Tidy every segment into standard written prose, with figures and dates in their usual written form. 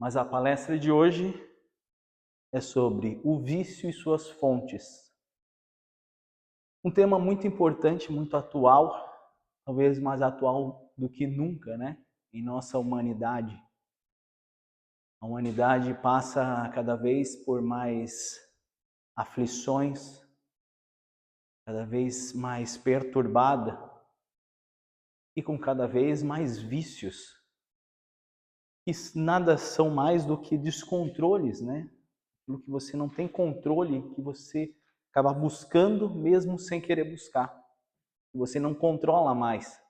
Mas a palestra de hoje é sobre o vício e suas fontes. Um tema muito importante, muito atual, talvez mais atual do que nunca, né? Em nossa humanidade. A humanidade passa cada vez por mais aflições, cada vez mais perturbada e com cada vez mais vícios, que nada são mais do que descontroles, né? Aquilo que você não tem controle, que você acaba buscando mesmo sem querer buscar. Que você não controla mais.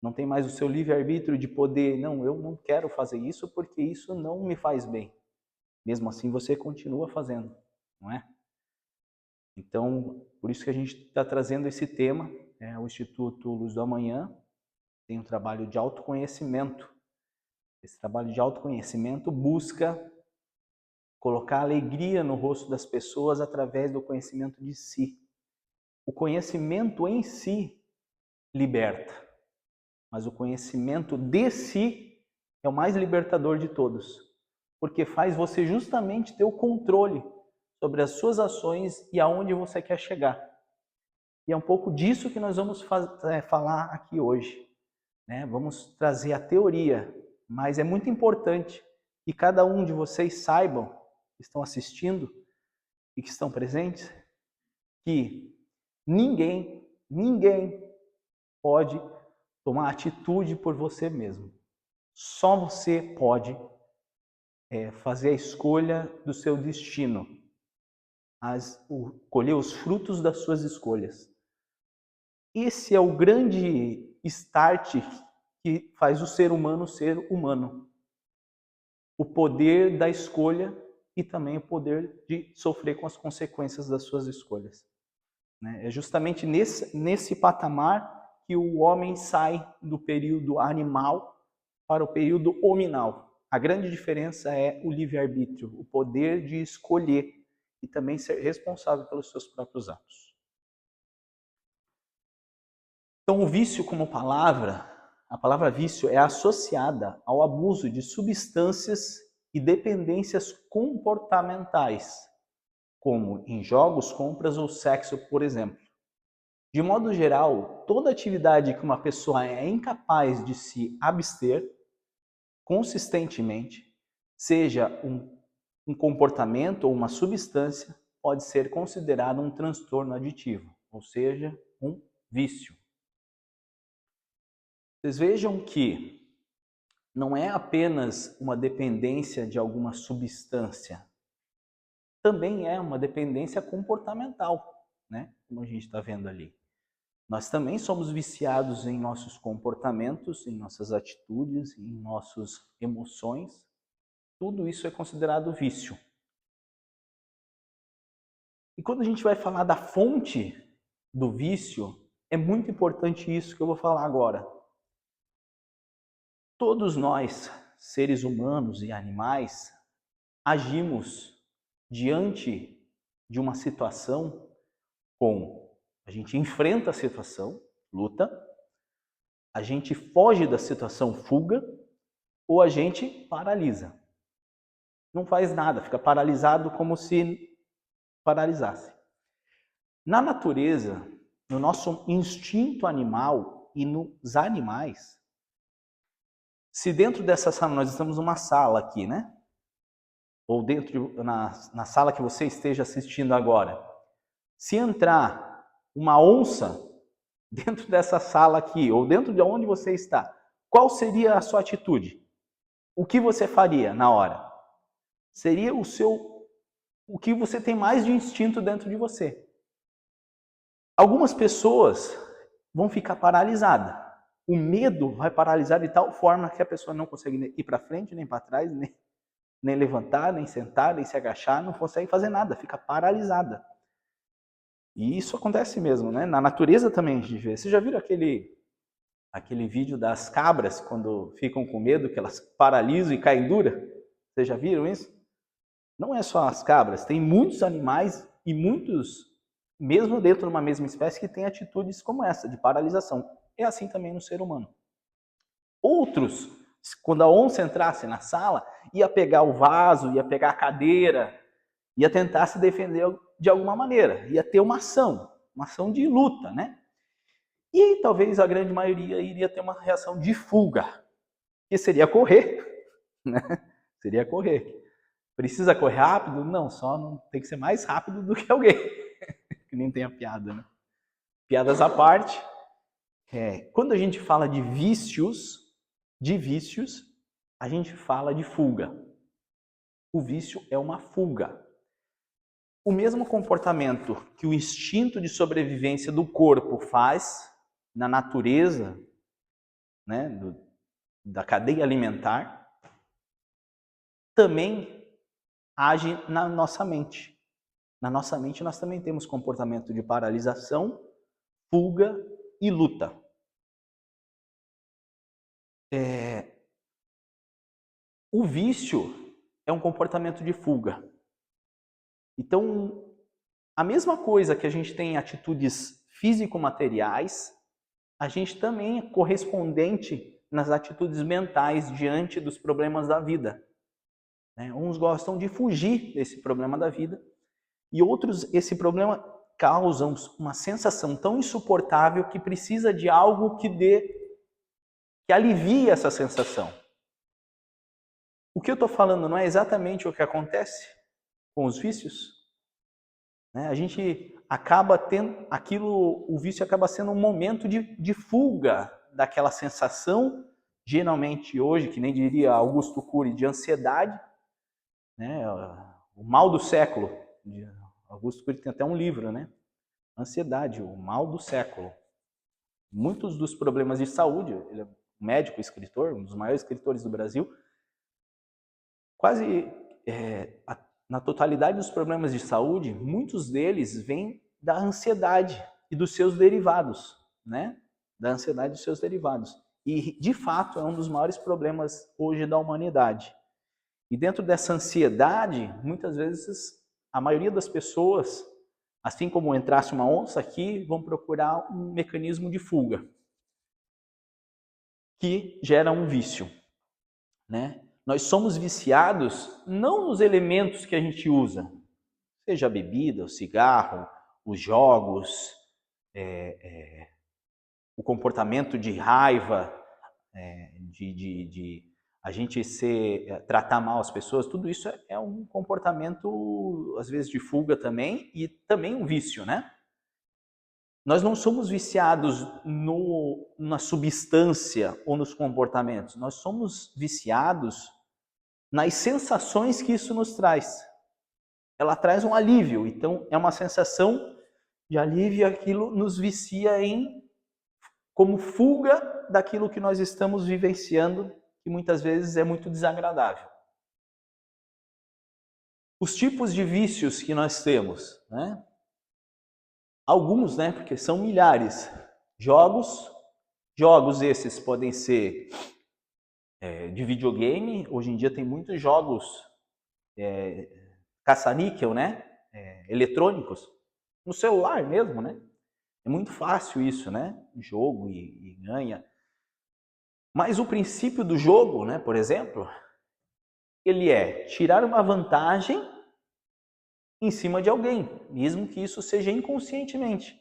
Não tem mais o seu livre-arbítrio de poder, não, eu não quero fazer isso porque isso não me faz bem. Mesmo assim você continua fazendo, não é? Então, por isso que a gente está trazendo esse tema. O Instituto Luz do Amanhã tem um trabalho de autoconhecimento. Esse trabalho de autoconhecimento busca colocar alegria no rosto das pessoas através do conhecimento de si. O conhecimento em si liberta, mas o conhecimento de si é o mais libertador de todos, porque faz você justamente ter o controle sobre as suas ações e aonde você quer chegar. E é um pouco disso que nós vamos falar aqui hoje, né? Vamos trazer a teoria, mas é muito importante que cada um de vocês saibam, que estão assistindo e que estão presentes, que ninguém pode tomar atitude por você mesmo. Só você pode fazer a escolha do seu destino, colher os frutos das suas escolhas. Esse é o grande start que faz o ser humano ser humano. O poder da escolha e também o poder de sofrer com as consequências das suas escolhas. É justamente nesse patamar que o homem sai do período animal para o período hominal. A grande diferença é o livre-arbítrio, o poder de escolher e também ser responsável pelos seus próprios atos. Então, o vício como palavra, a palavra vício é associada ao abuso de substâncias e dependências comportamentais, como em jogos, compras ou sexo, por exemplo. De modo geral, toda atividade que uma pessoa é incapaz de se abster consistentemente, seja um comportamento ou uma substância, pode ser considerado um transtorno aditivo, ou seja, um vício. Vocês vejam que não é apenas uma dependência de alguma substância, também é uma dependência comportamental, né? Como a gente está vendo ali. Nós também somos viciados em nossos comportamentos, em nossas atitudes, em nossas emoções. Tudo isso é considerado vício. E quando a gente vai falar da fonte do vício, é muito importante isso que eu vou falar agora. Todos nós, seres humanos e animais, agimos diante de uma situação a gente enfrenta a situação, luta, a gente foge da situação, fuga, ou a gente paralisa. Não faz nada, fica paralisado como se paralisasse. Na natureza, no nosso instinto animal e nos animais, se dentro dessa sala, nós estamos numa sala aqui, né? Ou na sala que você esteja assistindo agora, se entrar uma onça dentro dessa sala aqui, ou dentro de onde você está, qual seria a sua atitude? O que você faria na hora? Seria o que você tem mais de instinto dentro de você. Algumas pessoas vão ficar paralisadas. O medo vai paralisar de tal forma que a pessoa não consegue ir para frente, nem para trás, nem levantar, nem sentar, nem se agachar, não consegue fazer nada, fica paralisada. E isso acontece mesmo, né? Na natureza também a gente vê. Vocês já viram aquele vídeo das cabras, quando ficam com medo, que elas paralisam e caem dura? Vocês já viram isso? Não é só as cabras, tem muitos animais e muitos, mesmo dentro de uma mesma espécie, que têm atitudes como essa, de paralisação. É assim também no ser humano. Outros quando a onça entrasse na sala, ia pegar o vaso, ia pegar a cadeira, ia tentar se defender de alguma maneira, ia ter uma ação de luta, né? E talvez a grande maioria iria ter uma reação de fuga, que seria correr, né? Seria correr. Precisa correr rápido? Não, só não tem que ser mais rápido do que alguém. Que nem tem a piada, né? Piadas à parte. Quando a gente fala de vícios, a gente fala de fuga. O vício é uma fuga. O mesmo comportamento que o instinto de sobrevivência do corpo faz na natureza, né, da cadeia alimentar, também age na nossa mente. Na nossa mente nós também temos comportamento de paralisação, fuga e luta. O vício é um comportamento de fuga. Então, a mesma coisa que a gente tem em atitudes físico-materiais, a gente também é correspondente nas atitudes mentais diante dos problemas da vida. Uns gostam de fugir desse problema da vida e outros, esse problema causa uma sensação tão insuportável que precisa de algo que alivie essa sensação. O que eu estou falando não é exatamente o que acontece com os vícios? A gente acaba tendo o vício acaba sendo um momento de fuga daquela sensação, geralmente hoje, que nem diria Augusto Cury, de ansiedade, né? O mal do século. Augusto Cury tem até um livro, né? Ansiedade, o mal do século. Muitos dos problemas de saúde, ele é um médico, escritor, um dos maiores escritores do Brasil, quase na totalidade dos problemas de saúde, muitos deles vêm da ansiedade e dos seus derivados, né? Da ansiedade e dos seus derivados. E, de fato, é um dos maiores problemas hoje da humanidade. E dentro dessa ansiedade, muitas vezes, a maioria das pessoas, assim como entrasse uma onça aqui, vão procurar um mecanismo de fuga, que gera um vício, né? Nós somos viciados não nos elementos que a gente usa, seja a bebida, o cigarro, os jogos, o comportamento de raiva, de a gente tratar mal as pessoas, tudo isso é um comportamento, às vezes, de fuga também, e também um vício, né? Nós não somos viciados na substância ou nos comportamentos, nós somos viciados nas sensações que isso nos traz. Ela traz um alívio, então é uma sensação de alívio e aquilo nos vicia como fuga daquilo que nós estamos vivenciando, que muitas vezes é muito desagradável. Os tipos de vícios que nós temos, né? Alguns, né? Porque são milhares. Jogos esses podem ser de videogame. Hoje em dia tem muitos jogos caça-níquel, né? Eletrônicos. No celular mesmo, né? É muito fácil isso, né? Jogo e ganha. Mas o princípio do jogo, né, por exemplo, ele é tirar uma vantagem em cima de alguém, mesmo que isso seja inconscientemente.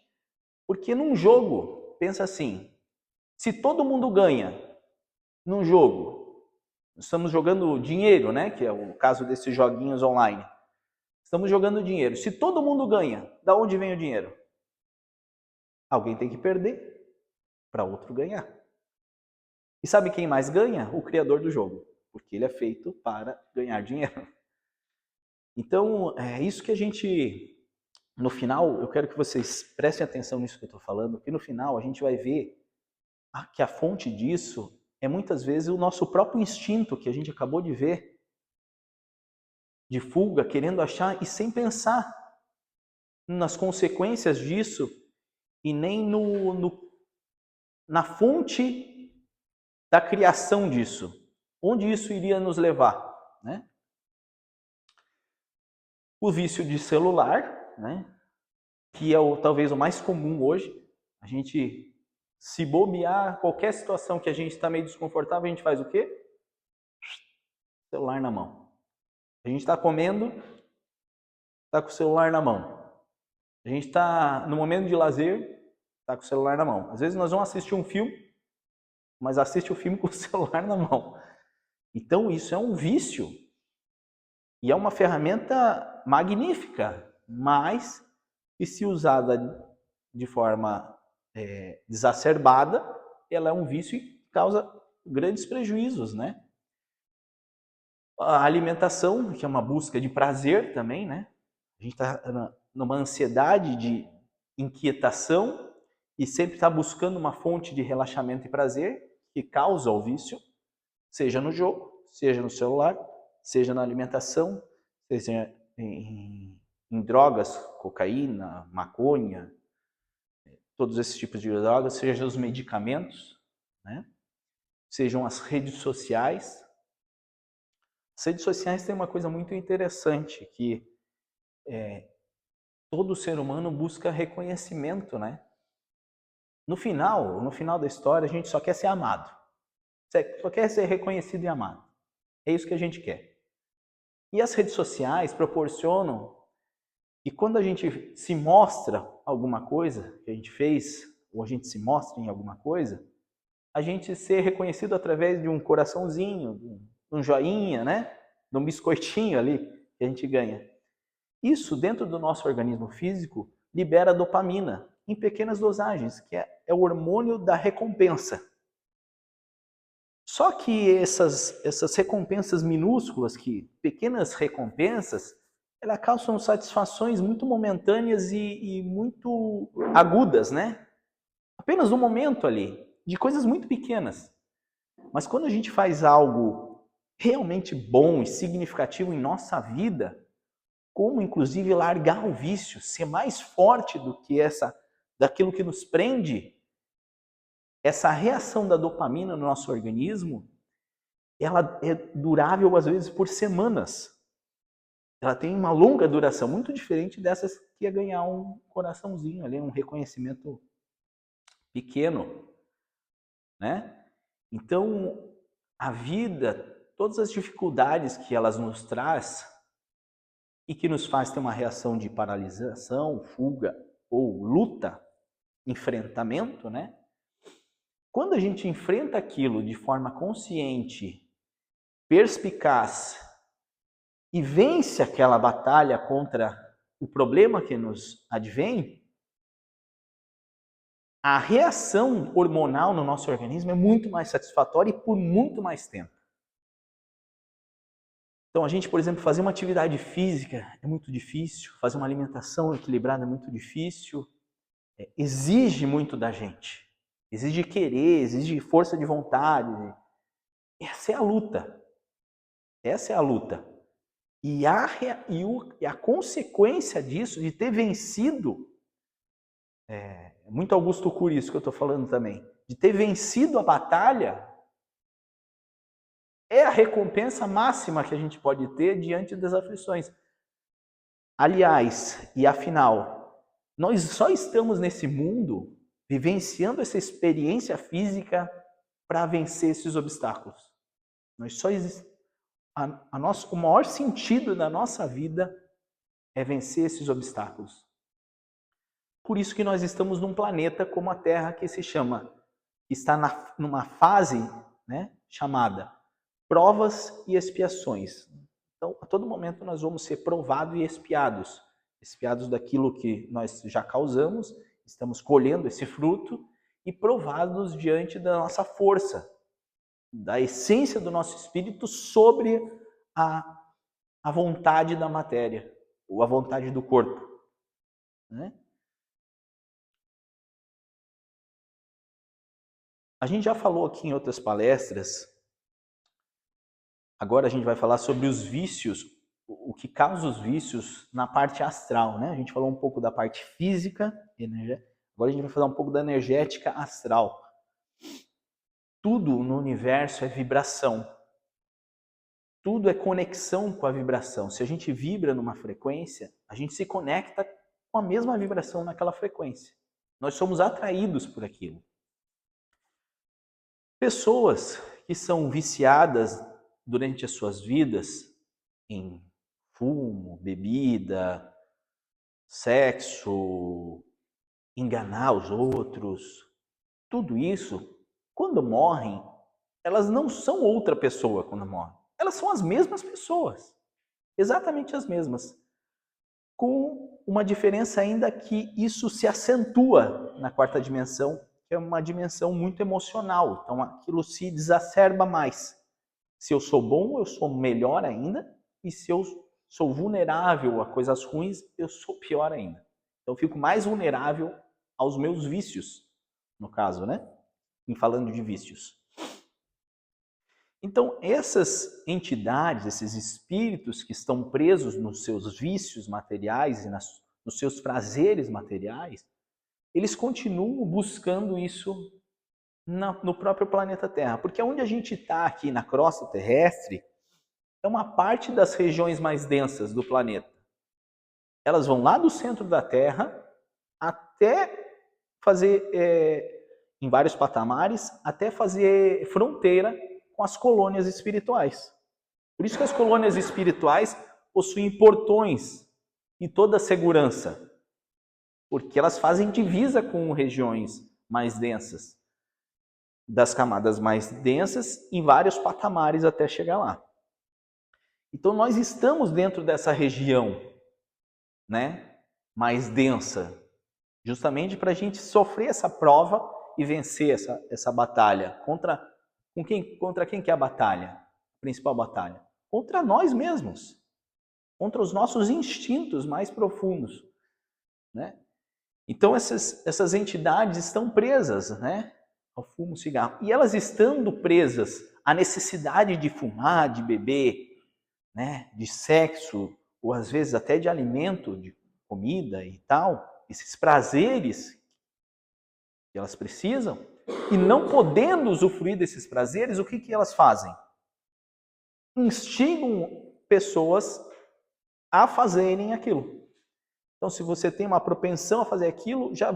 Porque num jogo, pensa assim, se todo mundo ganha num jogo, estamos jogando dinheiro, né, que é o caso desses joguinhos online. Estamos jogando dinheiro. Se todo mundo ganha, da onde vem o dinheiro? Alguém tem que perder para outro ganhar. E sabe quem mais ganha? O criador do jogo, porque ele é feito para ganhar dinheiro. Então, é isso que a gente, no final, eu quero que vocês prestem atenção nisso que eu estou falando, porque no final a gente vai ver que a fonte disso é muitas vezes o nosso próprio instinto, que a gente acabou de ver, de fuga, querendo achar e sem pensar nas consequências disso e nem na fonte da criação disso. Onde isso iria nos levar, né? O vício de celular, né? Que é talvez o mais comum hoje. A gente, se bobear, qualquer situação que a gente está meio desconfortável, a gente faz o quê? celular na mão. A gente está comendo, está com o celular na mão. A gente está no momento de lazer, está com o celular na mão. Às vezes nós vamos assistir um filme, mas assiste o filme com o celular na mão. Então isso é um vício. E é uma ferramenta magnífica, mas que se usada de forma desacerbada, ela é um vício e causa grandes prejuízos, né? A alimentação, que é uma busca de prazer também, né? A gente está numa ansiedade de inquietação e sempre está buscando uma fonte de relaxamento e prazer que causa o vício, seja no jogo, seja no celular, seja na alimentação, seja em drogas, cocaína, maconha, todos esses tipos de drogas, sejam os medicamentos, né? Sejam as redes sociais. As redes sociais têm uma coisa muito interessante, que todo ser humano busca reconhecimento, né? No final da história, a gente só quer ser amado. Só quer ser reconhecido e amado. É isso que a gente quer. E as redes sociais proporcionam que quando a gente se mostra alguma coisa que a gente fez, ou a gente se mostra em alguma coisa, a gente ser reconhecido através de um coraçãozinho, de um joinha, né? De um biscoitinho ali que a gente ganha. Isso, dentro do nosso organismo físico, libera dopamina em pequenas dosagens, que é o hormônio da recompensa. Só que essas recompensas minúsculas, pequenas recompensas, elas causam satisfações muito momentâneas e muito agudas, né? Apenas um momento ali, de coisas muito pequenas. Mas quando a gente faz algo realmente bom e significativo em nossa vida, como inclusive largar o vício, ser mais forte do que daquilo que nos prende, essa reação da dopamina no nosso organismo, ela é durável às vezes por semanas. Ela tem uma longa duração, muito diferente dessas que ia ganhar um coraçãozinho ali, um reconhecimento pequeno, né? Então, a vida, todas as dificuldades que elas nos traz e que nos faz ter uma reação de paralisação, fuga ou luta, enfrentamento, né? Quando a gente enfrenta aquilo de forma consciente, perspicaz e vence aquela batalha contra o problema que nos advém, a reação hormonal no nosso organismo é muito mais satisfatória e por muito mais tempo. Então, a gente, por exemplo, fazer uma atividade física é muito difícil, fazer uma alimentação equilibrada é muito difícil, exige muito da gente. Exige querer, exige força de vontade. Essa é a luta. Essa é a luta. E a consequência disso, de ter vencido, muito Augusto Cury isso que eu estou falando também, de ter vencido a batalha, é a recompensa máxima que a gente pode ter diante das aflições. Aliás, e afinal, nós só estamos nesse mundo vivenciando essa experiência física para vencer esses obstáculos. Nós só o maior sentido da nossa vida é vencer esses obstáculos. Por isso que nós estamos num planeta como a Terra, que está numa fase, né, chamada provas e expiações. Então, a todo momento nós vamos ser provados e expiados. Expiados daquilo que nós já causamos, estamos colhendo esse fruto, e provados diante da nossa força, da essência do nosso espírito sobre a vontade da matéria, ou a vontade do corpo, né? A gente já falou aqui em outras palestras, agora a gente vai falar sobre os vícios, o que causa os vícios na parte astral, né? A gente falou um pouco da parte física, agora a gente vai falar um pouco da energética astral. Tudo no universo é vibração. Tudo é conexão com a vibração. Se a gente vibra numa frequência, a gente se conecta com a mesma vibração naquela frequência. Nós somos atraídos por aquilo. Pessoas que são viciadas durante as suas vidas em fumo, bebida, sexo, enganar os outros, tudo isso, quando morrem, elas não são outra pessoa quando morrem. Elas são as mesmas pessoas, exatamente as mesmas, com uma diferença ainda que isso se acentua na quarta dimensão, que é uma dimensão muito emocional. Então aquilo se exacerba mais. Se eu sou bom, eu sou melhor ainda, e se eu sou vulnerável a coisas ruins, eu sou pior ainda. Então eu fico mais vulnerável aos meus vícios, no caso, né? Em falando de vícios. Então, essas entidades, esses espíritos que estão presos nos seus vícios materiais e nos seus prazeres materiais, eles continuam buscando isso no próprio planeta Terra. Porque onde a gente está aqui na crosta terrestre é uma parte das regiões mais densas do planeta. Elas vão lá do centro da Terra até fazer, em vários patamares, até fazer fronteira com as colônias espirituais. Por isso que as colônias espirituais possuem portões e toda a segurança, porque elas fazem divisa com regiões mais densas, das camadas mais densas, em vários patamares até chegar lá. Então nós estamos dentro dessa região, né, mais densa, justamente para a gente sofrer essa prova e vencer essa batalha. Contra quem que é a batalha? A principal batalha? Contra nós mesmos. Contra os nossos instintos mais profundos. Né? Então essas entidades estão presas, né, ao fumo, cigarro. E elas estando presas à necessidade de fumar, de beber, né, de sexo, ou às vezes até de alimento, de comida e tal, esses prazeres que elas precisam, e não podendo usufruir desses prazeres, o que elas fazem? Instigam pessoas a fazerem aquilo. Então, se você tem uma propensão a fazer aquilo, já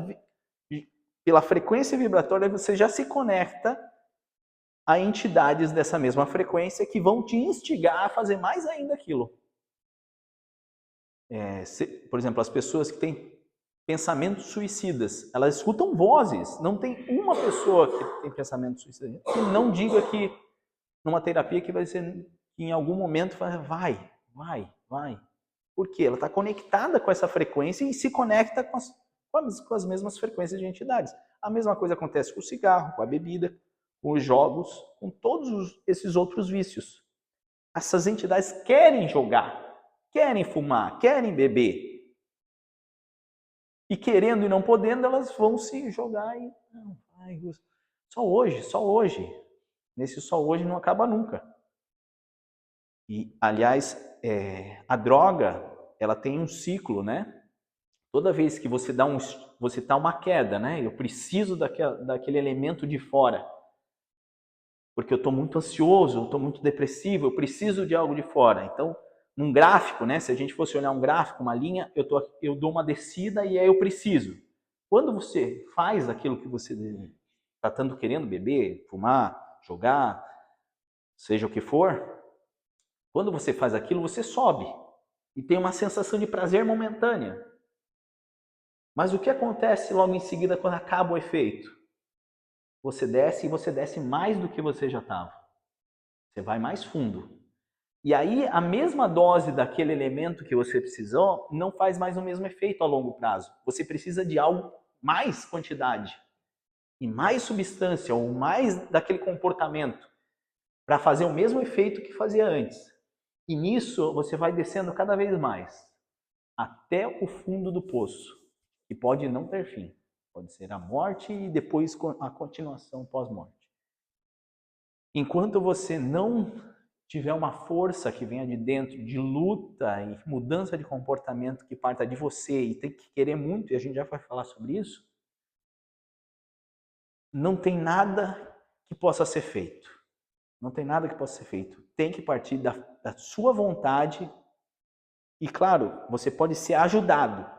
pela frequência vibratória você já se conecta a entidades dessa mesma frequência que vão te instigar a fazer mais ainda aquilo. Por exemplo, as pessoas que têm pensamentos suicidas, elas escutam vozes. Não tem uma pessoa que tem pensamento suicida que não diga que numa terapia que vai ser que em algum momento vai. Por quê? Ela está conectada com essa frequência e se conecta com as mesmas frequências de entidades. A mesma coisa acontece com o cigarro, com a bebida, com os jogos, com todos esses outros vícios. Essas entidades querem jogar, querem fumar, querem beber. E querendo e não podendo, elas vão se jogar e... Só hoje. Nesse só hoje não acaba nunca. E, aliás, a droga, ela tem um ciclo, né? Toda vez que você tá uma queda, né? Eu preciso daquele elemento de fora. Porque eu estou muito ansioso, eu estou muito depressivo, eu preciso de algo de fora. Então, num gráfico, né? Se a gente fosse olhar um gráfico, uma linha, eu dou uma descida e aí eu preciso. Quando você faz aquilo que você está tanto querendo, beber, fumar, jogar, seja o que for, quando você faz aquilo, você sobe e tem uma sensação de prazer momentânea. Mas o que acontece logo em seguida quando acaba o efeito? Você desce e você desce mais do que você já estava. Você vai mais fundo. E aí a mesma dose daquele elemento que você precisou não faz mais o mesmo efeito a longo prazo. Você precisa de algo mais quantidade e mais substância ou mais daquele comportamento para fazer o mesmo efeito que fazia antes. E nisso você vai descendo cada vez mais até o fundo do poço, que pode não ter fim. Pode ser a morte e depois a continuação pós-morte. Enquanto você não tiver uma força que venha de dentro, de luta e mudança de comportamento que parta de você e tem que querer muito, e a gente já vai falar sobre isso, não tem nada que possa ser feito. Não tem nada que possa ser feito. Tem que partir da sua vontade. E claro, você pode ser ajudado,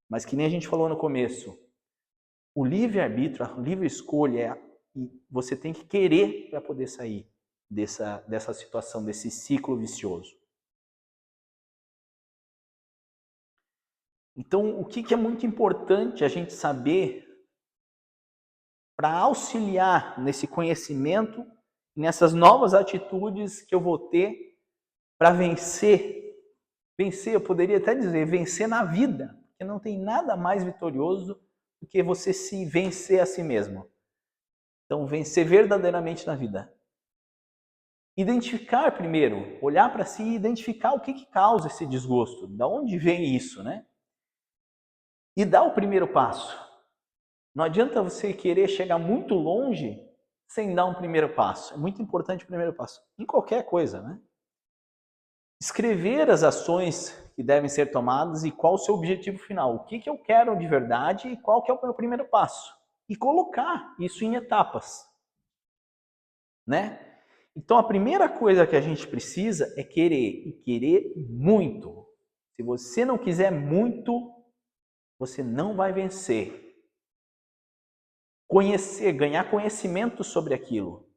mas que nem a gente falou no começo, o livre-arbítrio, a livre escolha, você tem que querer para poder sair. dessa situação, desse ciclo vicioso. Então, o que é muito importante a gente saber para auxiliar nesse conhecimento, nessas novas atitudes que eu vou ter para vencer? Vencer, eu poderia até dizer, vencer na vida, porque não tem nada mais vitorioso do que você se vencer a si mesmo. Então, vencer verdadeiramente na vida. Identificar primeiro, olhar para si e identificar o que causa esse desgosto, de onde vem isso, né? E dar o primeiro passo. Não adianta você querer chegar muito longe sem dar um primeiro passo. É muito importante o primeiro passo, em qualquer coisa, né? Escrever as ações que devem ser tomadas e qual o seu objetivo final. O que eu quero de verdade e qual que é o meu primeiro passo. E colocar isso em etapas, né? Então, a primeira coisa que a gente precisa é querer, e querer muito. Se você não quiser muito, você não vai vencer. Conhecer, ganhar conhecimento sobre aquilo.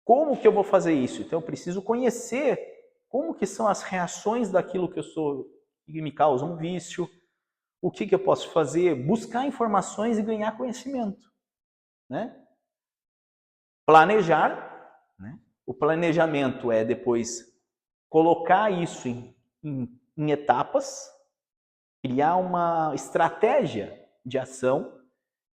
Como que eu vou fazer isso? Então, eu preciso conhecer como que são as reações daquilo que que me causa um vício, o que eu posso fazer, buscar informações e ganhar conhecimento, né? Planejar, né? O planejamento é depois colocar isso em etapas, criar uma estratégia de ação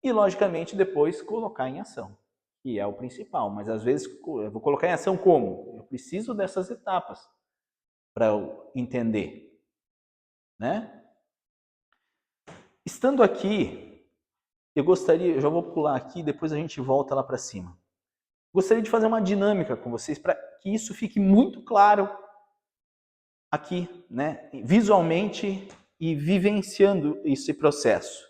e, logicamente, depois colocar em ação, que é o principal. Mas, às vezes, eu vou colocar em ação como? Eu preciso dessas etapas para eu entender, né? Estando aqui, eu já vou pular aqui, depois a gente volta lá para cima. Gostaria de fazer uma dinâmica com vocês para que isso fique muito claro aqui, né? Visualmente e vivenciando esse processo.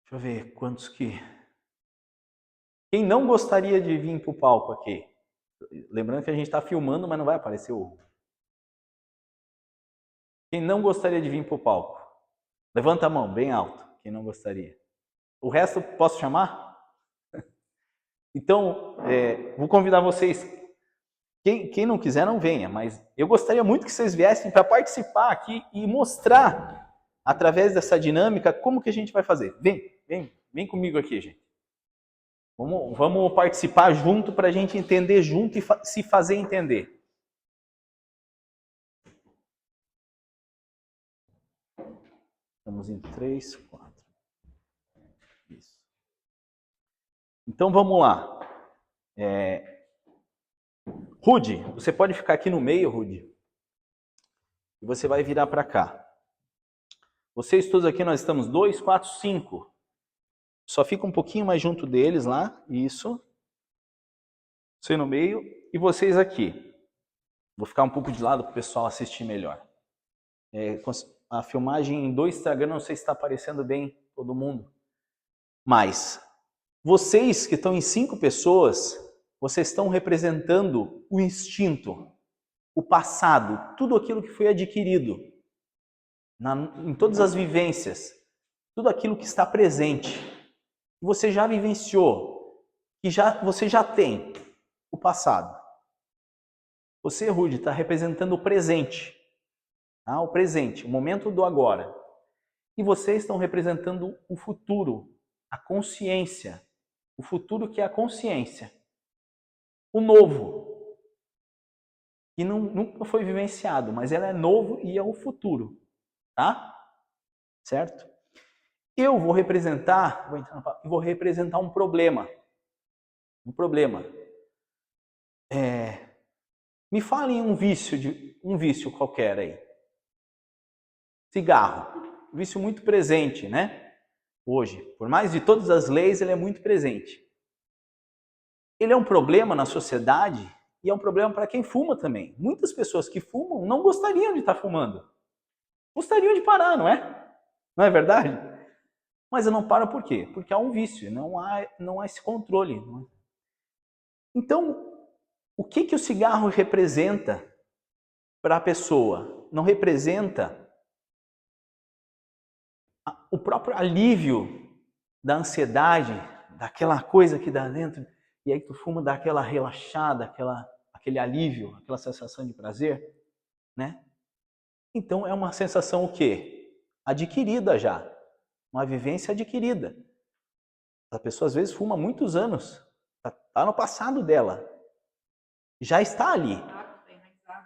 Deixa eu ver quantos que... Quem não gostaria de vir para o palco aqui? Lembrando que a gente está filmando, mas não vai aparecer o... Quem não gostaria de vir para o palco? Levanta a mão, bem alto. Quem não gostaria? O resto posso chamar? Então, vou convidar vocês. Quem não quiser, não venha. Mas eu gostaria muito que vocês viessem para participar aqui e mostrar, através dessa dinâmica, como que a gente vai fazer. Vem comigo aqui, gente. Vamos participar junto para a gente entender junto e se fazer entender. Estamos em 3, 4. Isso. Então vamos lá. Rude, você pode ficar aqui no meio, Rude. E você vai virar para cá. Vocês todos aqui, nós estamos 2, 4, 5. Só fica um pouquinho mais junto deles lá. Isso. Você no meio. E vocês aqui. Vou ficar um pouco de lado para o pessoal assistir melhor. A filmagem do Instagram, não sei se está aparecendo bem todo mundo. Mas vocês que estão em 5 pessoas, vocês estão representando o instinto, o passado, tudo aquilo que foi adquirido, em todas as vivências, tudo aquilo que está presente, que você já vivenciou, que você já tem, o passado. Você, Rude, está representando o presente, tá? O presente, o momento do agora. E vocês estão representando o futuro, a consciência, o futuro que é a consciência, o novo, que nunca foi vivenciado, mas ela é novo e é o futuro, tá? Certo? Eu vou representar um problema. Um problema. Me falem um vício qualquer aí. Cigarro. Um vício muito presente, né? Hoje. Por mais de todas as leis, ele é muito presente. Ele é um problema na sociedade e é um problema para quem fuma também. Muitas pessoas que fumam não gostariam de estar fumando. Gostariam de parar, não é? Não é verdade? Mas não para por quê? Porque há um vício, não há esse controle. Não é? Então, o que o cigarro representa para a pessoa? Não representa o próprio alívio da ansiedade, daquela coisa que dá dentro, e aí tu fuma, dá aquela relaxada, aquele alívio, aquela sensação de prazer, né? Então é uma sensação o quê? Adquirida já, uma vivência adquirida. A pessoa às vezes fuma há muitos anos, está no passado dela, já está ali,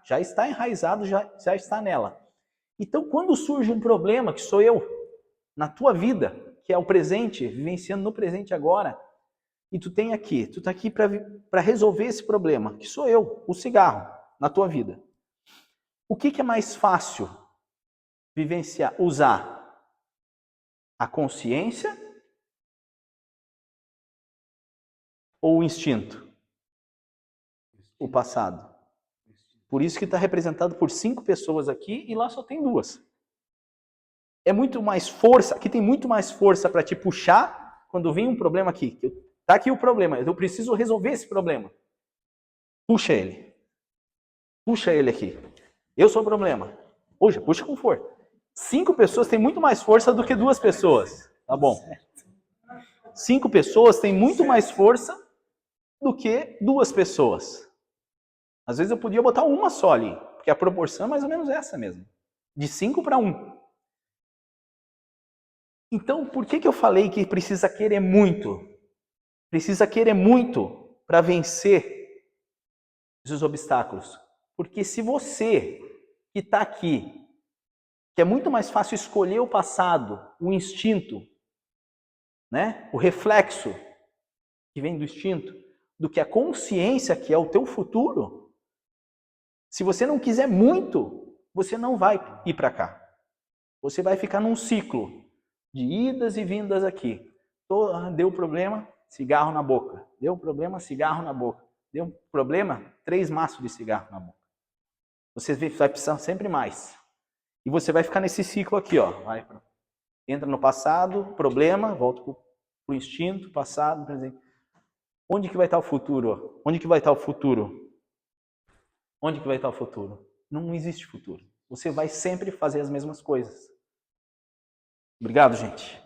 já está enraizado, já está nela. Então quando surge um problema, que sou eu, na tua vida, que é o presente, vivenciando no presente agora, e tu está aqui para resolver esse problema, que sou eu, o cigarro, na tua vida. O que é mais fácil vivenciar, usar? A consciência ou o instinto? O passado. Por isso que está representado por 5 pessoas aqui e lá só tem 2. É muito mais força, aqui tem muito mais força para te puxar quando vem um problema aqui. Tá aqui o problema, eu preciso resolver esse problema. Puxa ele. Puxa ele aqui. Eu sou o problema. Puxa com força. 5 pessoas têm muito mais força do que 2 pessoas. Tá bom. 5 pessoas têm muito mais força do que 2 pessoas. Às vezes eu podia botar uma só ali, porque a proporção é mais ou menos essa mesmo. De 5 para 1. Então, por que eu falei que precisa querer muito? Precisa querer muito para vencer esses obstáculos. Porque se você que está aqui, que é muito mais fácil escolher o passado, o instinto, né? O reflexo que vem do instinto, do que a consciência que é o teu futuro, se você não quiser muito, você não vai ir para cá. Você vai ficar num ciclo de idas e vindas aqui. Deu problema, cigarro na boca. Deu problema, cigarro na boca. Deu problema, 3 maços de cigarro na boca. Você vai precisar sempre mais. E você vai ficar nesse ciclo aqui, ó. Entra no passado, problema, volta para o instinto, passado, presente. Onde que vai estar o futuro? Onde que vai estar o futuro? Onde que vai estar o futuro? Não existe futuro. Você vai sempre fazer as mesmas coisas. Obrigado, gente.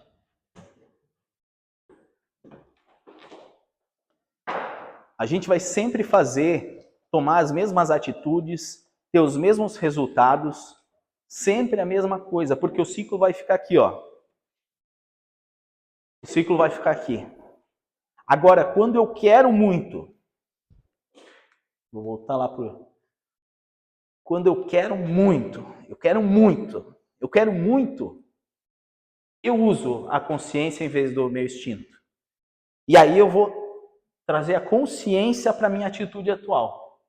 A gente vai sempre tomar as mesmas atitudes, ter os mesmos resultados, sempre a mesma coisa, porque o ciclo vai ficar aqui, ó. O ciclo vai ficar aqui. Agora, quando eu quero muito, vou voltar lá pro... Quando eu quero muito, eu uso a consciência em vez do meu instinto. E aí eu vou trazer a consciência para a minha atitude atual,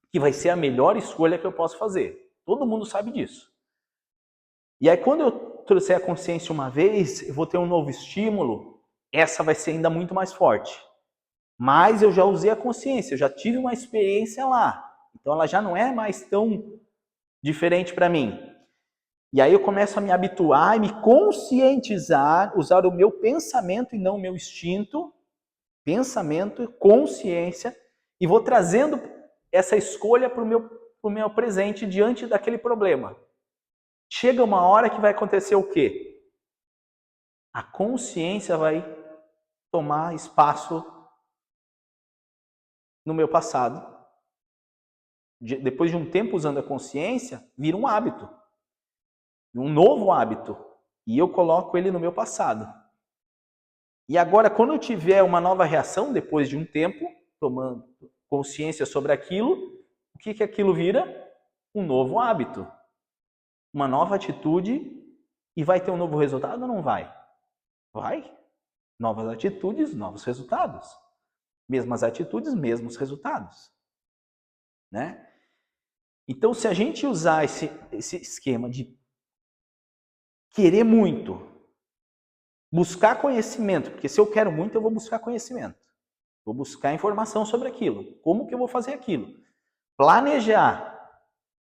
que vai ser a melhor escolha que eu posso fazer. Todo mundo sabe disso. E aí quando eu trouxer a consciência uma vez, eu vou ter um novo estímulo, essa vai ser ainda muito mais forte. Mas eu já usei a consciência, eu já tive uma experiência lá. Então ela já não é mais tão diferente para mim. E aí eu começo a me habituar e me conscientizar, usar o meu pensamento e não o meu instinto, pensamento, consciência, e vou trazendo essa escolha para o meu presente diante daquele problema. Chega uma hora que vai acontecer o quê? A consciência vai tomar espaço no meu passado. Depois de um tempo usando a consciência, vira um hábito. Um novo hábito. E eu coloco ele no meu passado. E agora, quando eu tiver uma nova reação, depois de um tempo, tomando consciência sobre aquilo, o que aquilo vira? Um novo hábito. Uma nova atitude. E vai ter um novo resultado ou não vai? Vai. Novas atitudes, novos resultados. Mesmas atitudes, mesmos resultados. Né? Então, se a gente usar esse esquema de querer muito, buscar conhecimento, porque se eu quero muito, eu vou buscar conhecimento. Vou buscar informação sobre aquilo. Como que eu vou fazer aquilo? Planejar.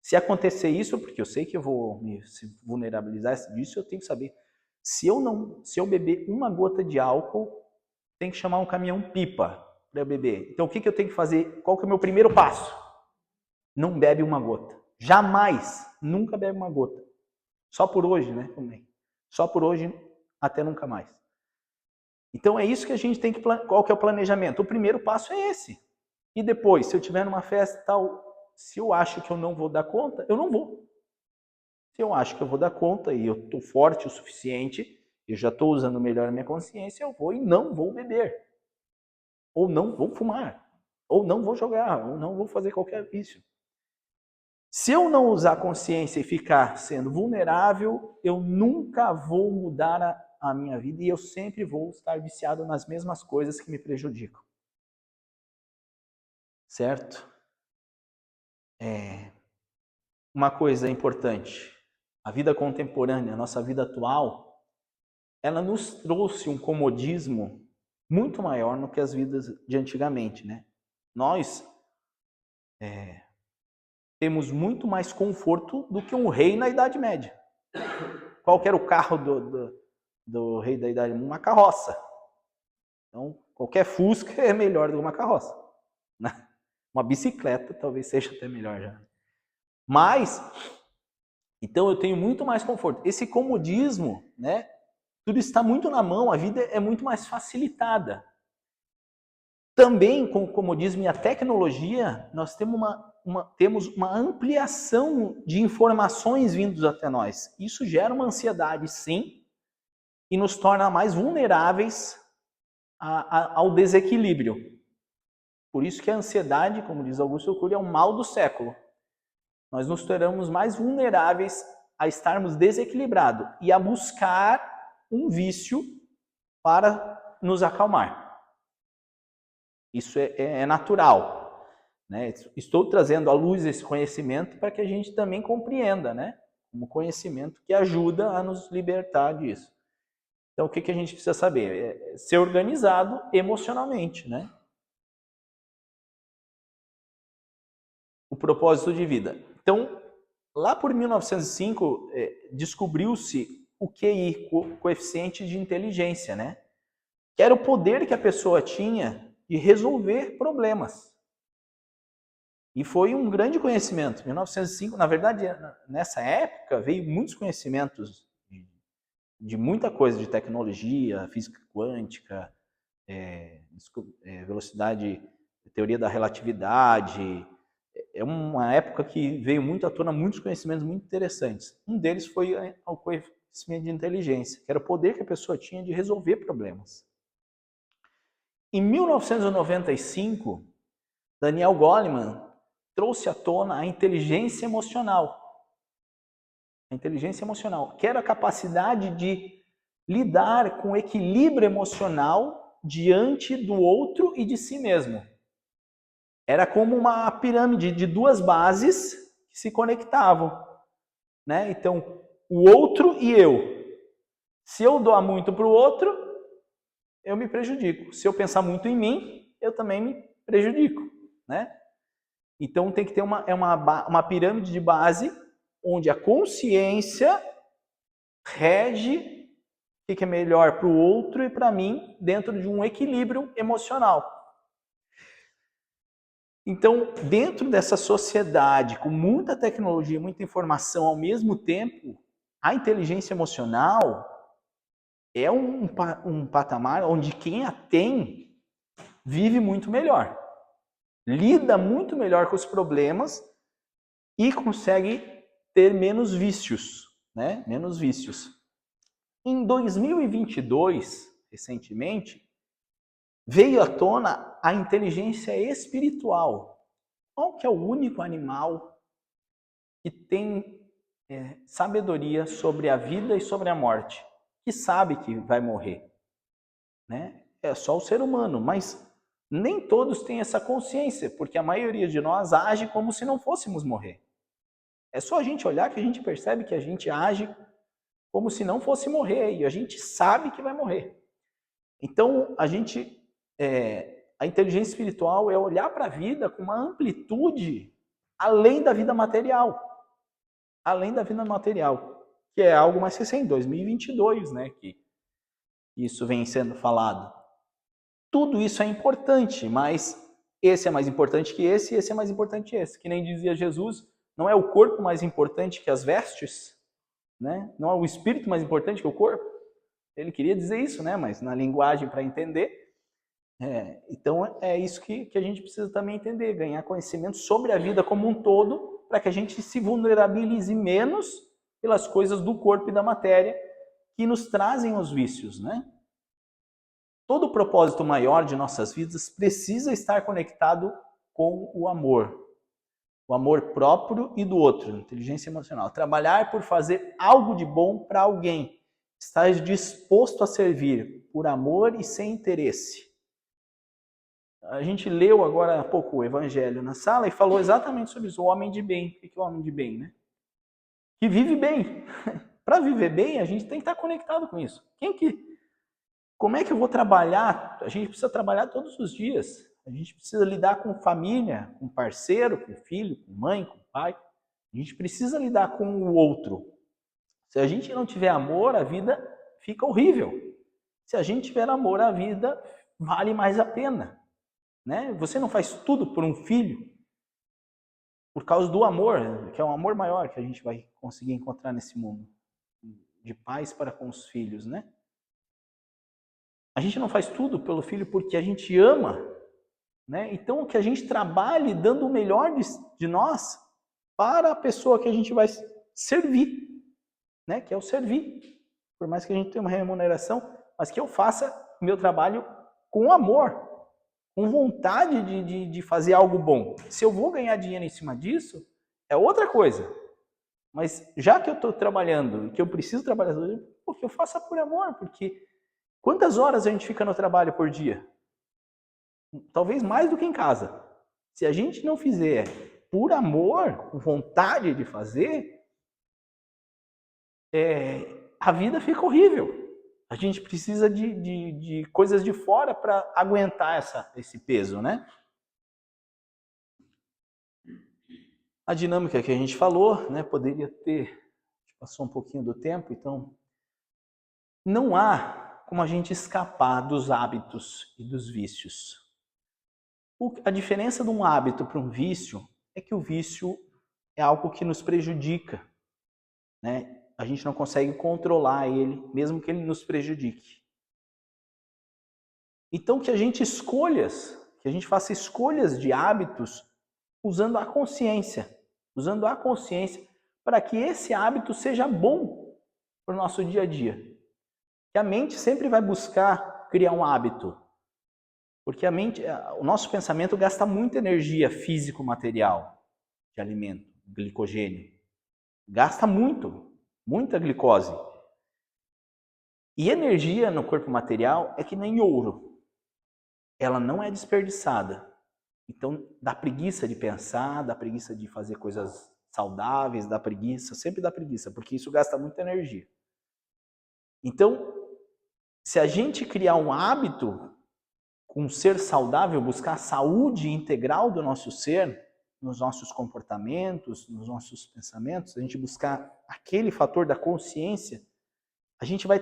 Se acontecer isso, porque eu sei que eu vou me vulnerabilizar disso, eu tenho que saber. Se eu beber uma gota de álcool, tem que chamar um caminhão-pipa para eu beber. Então, o que eu tenho que fazer? Qual que é o meu primeiro passo? Não bebe uma gota. Jamais, nunca bebe uma gota. Só por hoje, né? Também. Só por hoje, até nunca mais. Então é isso que a gente tem que... Qual que é o planejamento? O primeiro passo é esse. E depois, se eu estiver numa festa e tal, se eu acho que eu não vou dar conta, eu não vou. Se eu acho que eu vou dar conta e eu estou forte o suficiente, eu já estou usando melhor a minha consciência, eu vou e não vou beber. Ou não vou fumar. Ou não vou jogar. Ou não vou fazer qualquer vício. Se eu não usar a consciência e ficar sendo vulnerável, eu nunca vou mudar a minha vida e eu sempre vou estar viciado nas mesmas coisas que me prejudicam. Certo? Uma coisa importante. A vida contemporânea, a nossa vida atual, ela nos trouxe um comodismo muito maior do que as vidas de antigamente, né? Nós temos muito mais conforto do que um rei na Idade Média. Qual que era o carro do rei da Idade Média? Uma carroça. Então, qualquer Fusca é melhor do que uma carroça. Né? Uma bicicleta talvez seja até melhor já. Mas, então eu tenho muito mais conforto. Esse comodismo, né? Tudo está muito na mão, a vida é muito mais facilitada. Também com o comodismo e a tecnologia, nós temos uma ampliação de informações vindas até nós. Isso gera uma ansiedade, sim, e nos torna mais vulneráveis ao desequilíbrio. Por isso que a ansiedade, como diz Augusto Cury, é o mal do século. Nós nos tornamos mais vulneráveis a estarmos desequilibrados e a buscar um vício para nos acalmar. Isso é natural. Né? Estou trazendo à luz esse conhecimento para que a gente também compreenda, né? Um conhecimento que ajuda a nos libertar disso. Então, o que a gente precisa saber? É ser organizado emocionalmente, né? O propósito de vida. Então, lá por 1905, descobriu-se o QI, coeficiente de inteligência, né? Que era o poder que a pessoa tinha de resolver problemas. E foi um grande conhecimento. 1905, na verdade, nessa época, veio muitos conhecimentos de muita coisa, de tecnologia, física quântica, velocidade, teoria da relatividade. É uma época que veio muito à tona muitos conhecimentos muito interessantes. Um deles foi o conhecimento de inteligência, que era o poder que a pessoa tinha de resolver problemas. Em 1995, Daniel Goleman trouxe à tona a inteligência emocional. A inteligência emocional, que era a capacidade de lidar com o equilíbrio emocional diante do outro e de si mesmo. Era como uma pirâmide de duas bases que se conectavam. Né? Então, o outro e eu. Se eu doar muito para o outro, eu me prejudico. Se eu pensar muito em mim, eu também me prejudico. Né? Então, tem que ter uma pirâmide de base onde a consciência rege o que é melhor para o outro e para mim dentro de um equilíbrio emocional. Então, dentro dessa sociedade com muita tecnologia, muita informação ao mesmo tempo, a inteligência emocional é um patamar onde quem a tem vive muito melhor, lida muito melhor com os problemas e consegue ter menos vícios, né? Menos vícios. Em 2022, recentemente, veio à tona a inteligência espiritual. Qual que é o único animal que tem sabedoria sobre a vida e sobre a morte? Que sabe que vai morrer. Né? É só o ser humano, mas nem todos têm essa consciência, porque a maioria de nós age como se não fôssemos morrer. É só a gente olhar que a gente percebe que a gente age como se não fosse morrer, e a gente sabe que vai morrer. Então, a inteligência espiritual é olhar para a vida com uma amplitude além da vida material. Além da vida material, que é algo mais recente, 2022, né, que isso vem sendo falado. Tudo isso é importante, mas esse é mais importante que esse é mais importante que esse. Que nem dizia Jesus, não é o corpo mais importante que as vestes? Né? Não é o espírito mais importante que o corpo? Ele queria dizer isso, né? Mas na linguagem para entender. Então é isso que a gente precisa também entender, ganhar conhecimento sobre a vida como um todo, para que a gente se vulnerabilize menos pelas coisas do corpo e da matéria que nos trazem os vícios, né? Todo o propósito maior de nossas vidas precisa estar conectado com o amor próprio e do outro, inteligência emocional. Trabalhar por fazer algo de bom para alguém, estar disposto a servir por amor e sem interesse. A gente leu agora há pouco o Evangelho na sala e falou exatamente sobre isso, o homem de bem. O que é o homem de bem, né? Que vive bem. Para viver bem, a gente tem que estar conectado com isso. Como é que eu vou trabalhar? A gente precisa trabalhar todos os dias. A gente precisa lidar com família, com parceiro, com filho, com mãe, com pai. A gente precisa lidar com o outro. Se a gente não tiver amor, a vida fica horrível. Se a gente tiver amor, a vida vale mais a pena. Né? Você não faz tudo por um filho por causa do amor, que é um amor maior que a gente vai conseguir encontrar nesse mundo, de pais para com os filhos, né? A gente não faz tudo pelo filho porque a gente ama, né? Então que a gente trabalhe dando o melhor de nós para a pessoa que a gente vai servir, né? Que é o servir. Por mais que a gente tenha uma remuneração, mas que eu faça o meu trabalho com amor, com vontade de fazer algo bom. Se eu vou ganhar dinheiro em cima disso, é outra coisa. Mas já que eu estou trabalhando e que eu preciso trabalhar, porque eu faço por amor, porque quantas horas a gente fica no trabalho por dia? Talvez mais do que em casa. Se a gente não fizer por amor, com vontade de fazer, a vida fica horrível. A gente precisa de coisas de fora para aguentar esse peso, né? A dinâmica que a gente falou, né, poderia ter, passou um pouquinho do tempo, então não há como a gente escapar dos hábitos e dos vícios. A diferença de um hábito para um vício é que o vício é algo que nos prejudica, né? A gente não consegue controlar ele, mesmo que ele nos prejudique. Então que a gente faça escolhas de hábitos usando a consciência para que esse hábito seja bom para o nosso dia a dia. Que a mente sempre vai buscar criar um hábito, porque o nosso pensamento gasta muita energia físico-material de alimento, glicogênio. Gasta muita glicose. E energia no corpo material é que nem ouro. Ela não é desperdiçada. Então, dá preguiça de pensar, dá preguiça de fazer coisas saudáveis, sempre dá preguiça, porque isso gasta muita energia. Então, se a gente criar um hábito com um ser saudável, buscar a saúde integral do nosso ser, nos nossos comportamentos, nos nossos pensamentos, a gente buscar aquele fator da consciência, a gente vai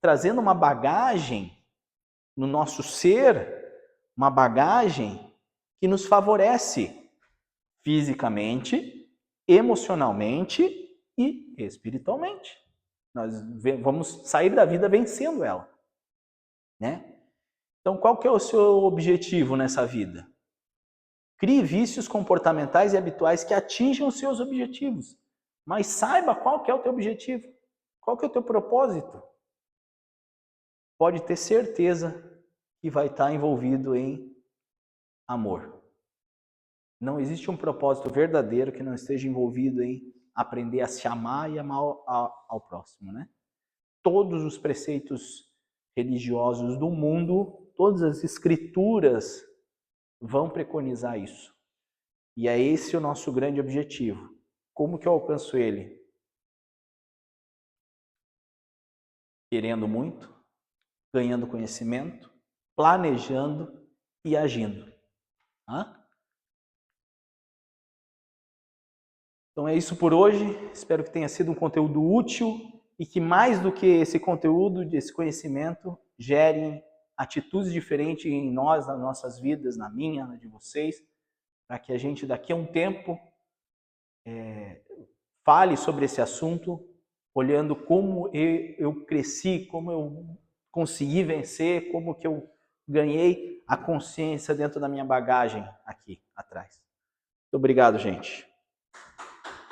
trazendo uma bagagem no nosso ser, uma bagagem que nos favorece fisicamente, emocionalmente e espiritualmente. Nós vamos sair da vida vencendo ela, né? Então, qual que é o seu objetivo nessa vida? Crie vícios comportamentais e habituais que atinjam os seus objetivos. Mas saiba qual que é o teu objetivo, qual que é o teu propósito. Pode ter certeza que vai estar envolvido em amor. Não existe um propósito verdadeiro que não esteja envolvido em aprender a se amar e amar ao próximo, né? Todos os preceitos religiosos do mundo, todas as escrituras vão preconizar isso. E é esse o nosso grande objetivo. Como que eu alcanço ele? Querendo muito, ganhando conhecimento, planejando e agindo. Então é isso por hoje. Espero que tenha sido um conteúdo útil e que mais do que esse conteúdo, esse conhecimento, gere atitudes diferentes em nós, nas nossas vidas, na minha, na de vocês, para que a gente daqui a um tempo fale sobre esse assunto olhando como eu cresci, como eu consegui vencer, como que eu ganhei a consciência dentro da minha bagagem aqui atrás. Muito obrigado, gente.